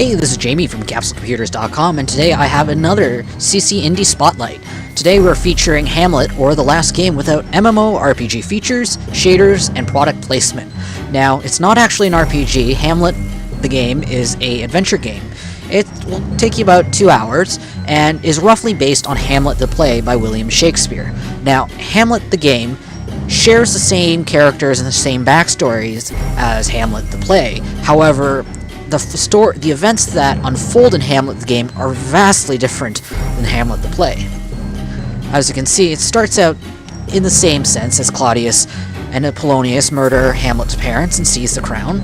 Hey, this is Jamie from CapsuleComputers.com, and today I have another CC Indie Spotlight. Today we're featuring Hamlet, or the last game without MMORPG features, shaders, and product placement. Now, it's not actually an RPG. Hamlet, the game, is an adventure game. It will take you about 2 hours, and is roughly based on Hamlet the play by William Shakespeare. Now, Hamlet the game shares the same characters and the same backstories as Hamlet the play. However, the events that unfold in Hamlet the game are vastly different than Hamlet the play. As you can see, it starts out in the same sense as Claudius and Apollonius murder Hamlet's parents and seize the crown.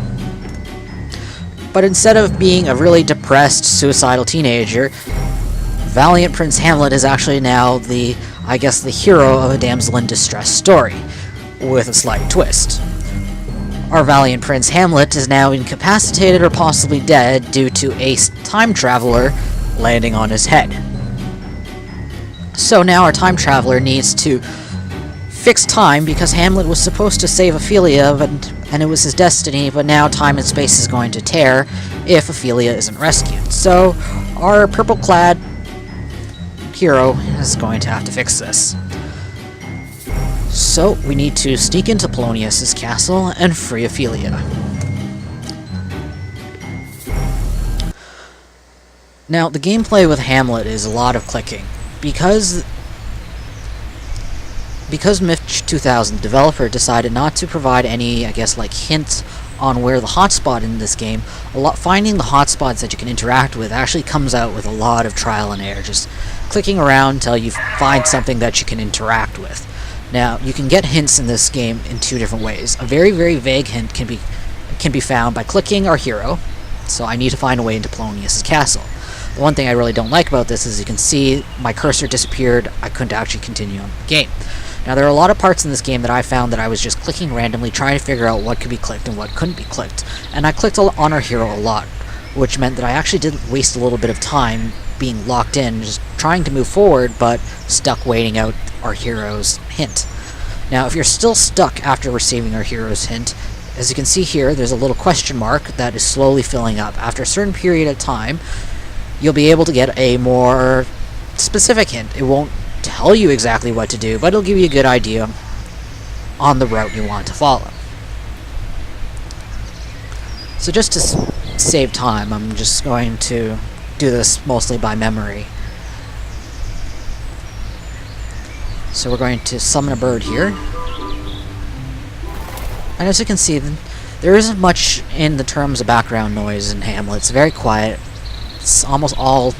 But instead of being a really depressed, suicidal teenager, valiant Prince Hamlet is actually now the hero of a damsel in distress story, with a slight twist. Our valiant Prince Hamlet is now incapacitated or possibly dead due to a time traveler landing on his head. So now our time traveler needs to fix time because Hamlet was supposed to save Ophelia and it was his destiny, but now time and space is going to tear if Ophelia isn't rescued. So our purple-clad hero is going to have to fix this. So, we need to sneak into Polonius' castle and free Ophelia. Now, the gameplay with Hamlet is a lot of clicking. Because Mitch 2000, the developer, decided not to provide any, hints on where the hotspot in this game, finding the hotspots that you can interact with actually comes out with a lot of trial and error, just clicking around until you find something that you can interact with. Now, you can get hints in this game in two different ways. A very, very vague hint can be found by clicking our hero, so I need to find a way into Polonius' castle. The one thing I really don't like about this is you can see my cursor disappeared, I couldn't actually continue on the game. Now, there are a lot of parts in this game that I found that I was just clicking randomly, trying to figure out what could be clicked and what couldn't be clicked. And I clicked on our hero a lot, which meant that I actually did waste a little bit of time being locked in, just trying to move forward, but stuck waiting out our hero's hint. Now, if you're still stuck after receiving our hero's hint, as you can see here, there's a little question mark that is slowly filling up. After a certain period of time, you'll be able to get a more specific hint. It won't tell you exactly what to do, but it'll give you a good idea on the route you want to follow. So just to save time, I'm just going to do this mostly by memory. So we're going to summon a bird here. And as you can see, there isn't much in the terms of background noise in Hamlet. It's very quiet. It's almost all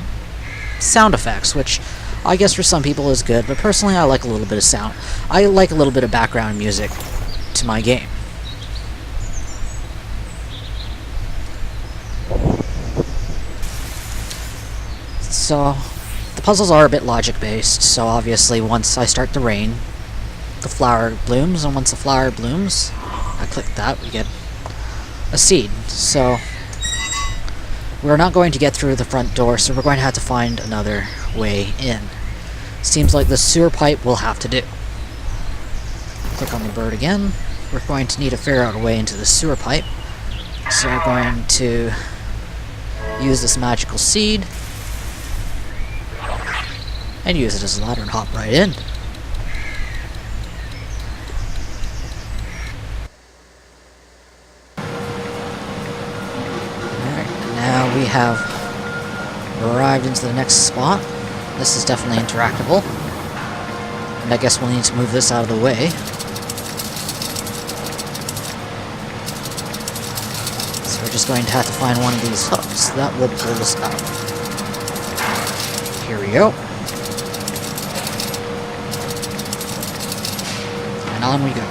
sound effects, which I guess for some people is good, but personally I like a little bit of sound. I like a little bit of background music to my game. So, the puzzles are a bit logic-based, so obviously once I start the rain, the flower blooms, and once the flower blooms, I click that, we get a seed. So, we're not going to get through the front door, so we're going to have to find another way in. Seems like the sewer pipe will have to do. Click on the bird again. We're going to need to figure out a way into the sewer pipe. So we're going to use this magical seed and use it as a ladder and hop right in. Alright, now we have arrived into the next spot. This is definitely interactable. And I guess we'll need to move this out of the way. So we're just going to have to find one of these hooks that will pull us out. Here we go. And on we go.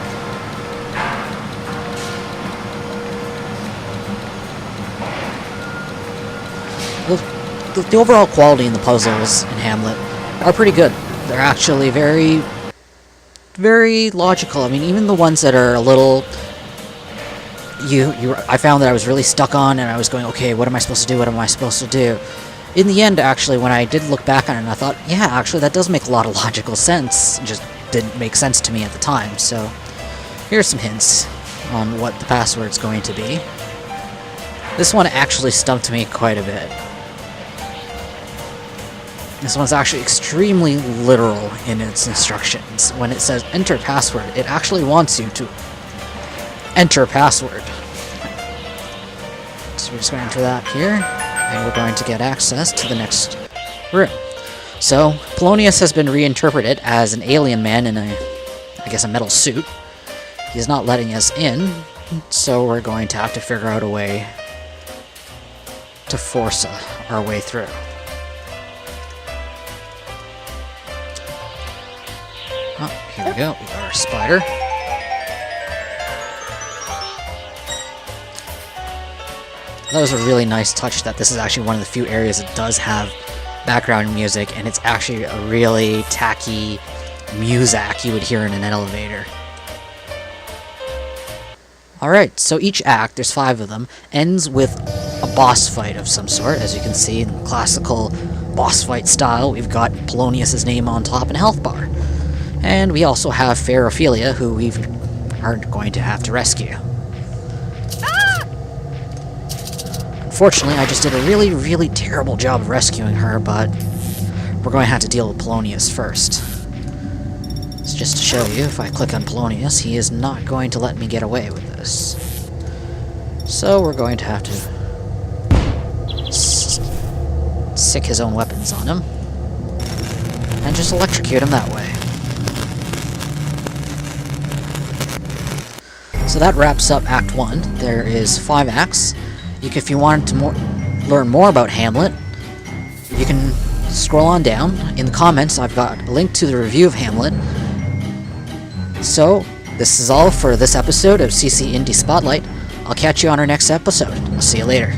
The overall quality in the puzzles in Hamlet are pretty good. They're actually very, very logical. I mean, even the ones that are a little... I found that I was really stuck on, and I was going, okay, what am I supposed to do? What am I supposed to do? In the end, actually, when I did look back on it, I thought, yeah, actually, that does make a lot of logical sense. It just didn't make sense to me at the time. So, here's some hints on what the password's going to be. This one actually stumped me quite a bit. This one's actually extremely literal in its instructions. When it says enter password, it actually wants you to enter password. So we're just going to enter that here, and we're going to get access to the next room. So, Polonius has been reinterpreted as an alien man in I guess a metal suit. He's not letting us in, so we're going to have to figure out a way to force our way through. Oh, here we go. We got our spider. That was a really nice touch that this is actually one of the few areas that does have background music, and it's actually a really tacky muzak you would hear in an elevator. Alright, so each act, there's 5 of them, ends with a boss fight of some sort. As you can see, in classical boss fight style, we've got Polonius' name on top and a health bar. And we also have Fair Ophelia, who we are going to have to rescue. Unfortunately, I just did a really, really terrible job of rescuing her, but we're going to have to deal with Polonius first. So just to show you, if I click on Polonius, he is not going to let me get away with this. So we're going to have to sick his own weapons on him, and just electrocute him that way. So that wraps up Act 1. There is 5 acts. If you wanted to learn more about Hamlet, you can scroll on down. In the comments, I've got a link to the review of Hamlet. So, this is all for this episode of CC Indie Spotlight. I'll catch you on our next episode. I'll see you later.